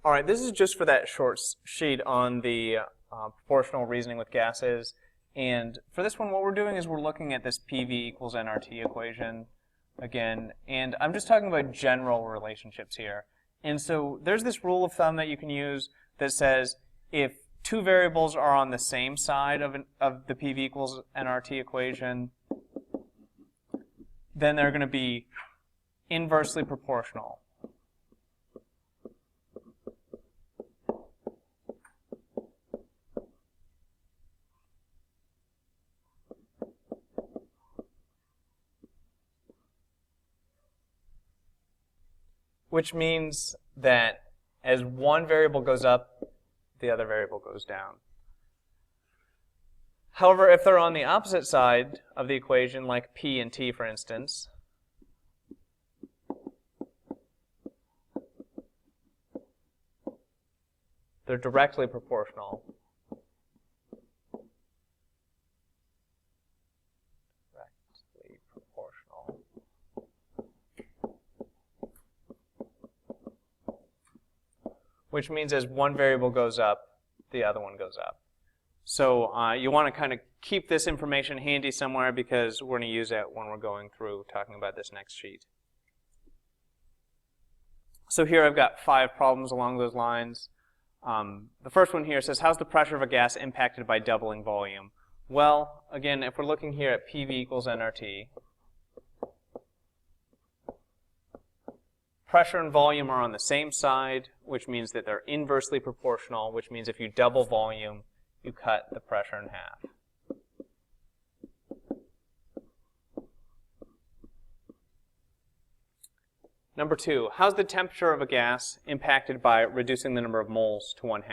All right, this is just for that short sheet on the proportional reasoning with gases. And for this one, what we're doing is we're looking at this PV equals nRT equation again. And I'm just talking about general relationships here. And so there's this rule of thumb that you can use that says if two variables are on the same side of the PV equals nRT equation, then they're going to be inversely proportional. Which means that as one variable goes up, the other variable goes down. However, if they're on the opposite side of the equation, like P and T, for instance, they're directly proportional. Directly proportional. Which means as one variable goes up, the other one goes up. So you want to kind of keep this information handy somewhere because we're going to use it when we're going through talking about this next sheet. So here I've got 5 problems along those lines. The first one here says, how's the pressure of a gas impacted by doubling volume? Well, again, if we're looking here at PV equals nRT, pressure and volume are on the same side, which means that they're inversely proportional, which means if you double volume, you cut the pressure in half. Number 2, how's the temperature of a gas impacted by reducing the number of moles to 1/2?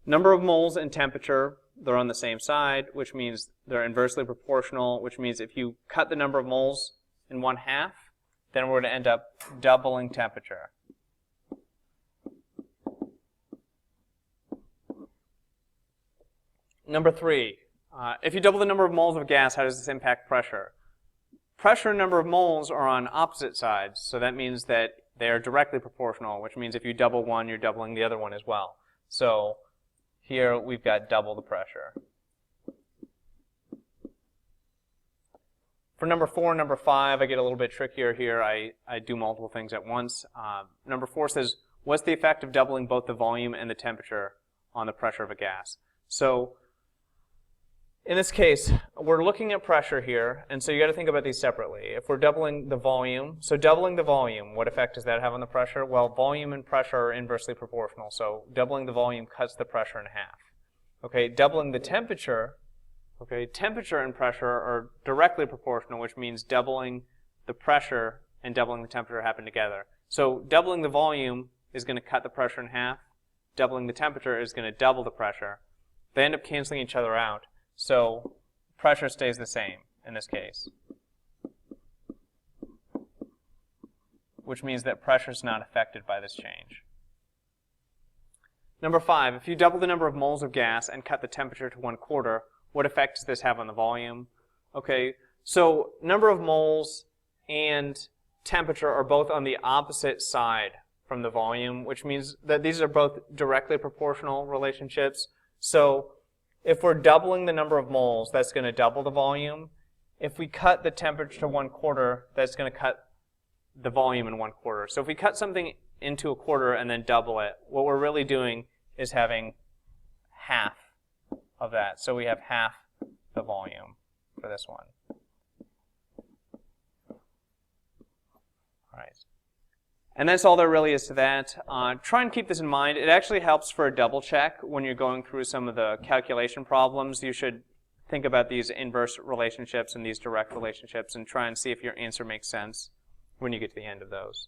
Number of moles and temperature, they're on the same side, which means they're inversely proportional, which means if you cut the number of moles in 1/2, then we're going to end up doubling temperature. Number 3, if you double the number of moles of gas, how does this impact pressure? Pressure and number of moles are on opposite sides, so that means that they are directly proportional, which means if you double one, you're doubling the other one as well. So here we've got double the pressure. For number 4 and number 5, I get a little bit trickier here. I do multiple things at once. Number 4 says, what's the effect of doubling both the volume and the temperature on the pressure of a gas? So in this case, we're looking at pressure here, and so you got to think about these separately. If we're doubling the volume, so doubling the volume, what effect does that have on the pressure? Well, volume and pressure are inversely proportional, so doubling the volume cuts the pressure in half. Okay, doubling the temperature, okay, temperature and pressure are directly proportional, which means doubling the pressure and doubling the temperature happen together. So doubling the volume is going to cut the pressure in half. Doubling the temperature is going to double the pressure. They end up canceling each other out. So pressure stays the same in this case, which means that pressure is not affected by this change. Number 5, if you double the number of moles of gas and cut the temperature to 1/4, what effect does this have on the volume? Okay, so number of moles and temperature are both on the opposite side from the volume, which means that these are both directly proportional relationships. So if we're doubling the number of moles, that's going to double the volume. If we cut the temperature to 1/4, that's going to cut the volume in 1/4. So if we cut something into 1/4 and then double it, what we're really doing is having half of that. So we have half the volume for this one. All right. And that's all there really is to that. Try and keep this in mind. It actually helps for a double check when you're going through some of the calculation problems. You should think about these inverse relationships and these direct relationships and try and see if your answer makes sense when you get to the end of those.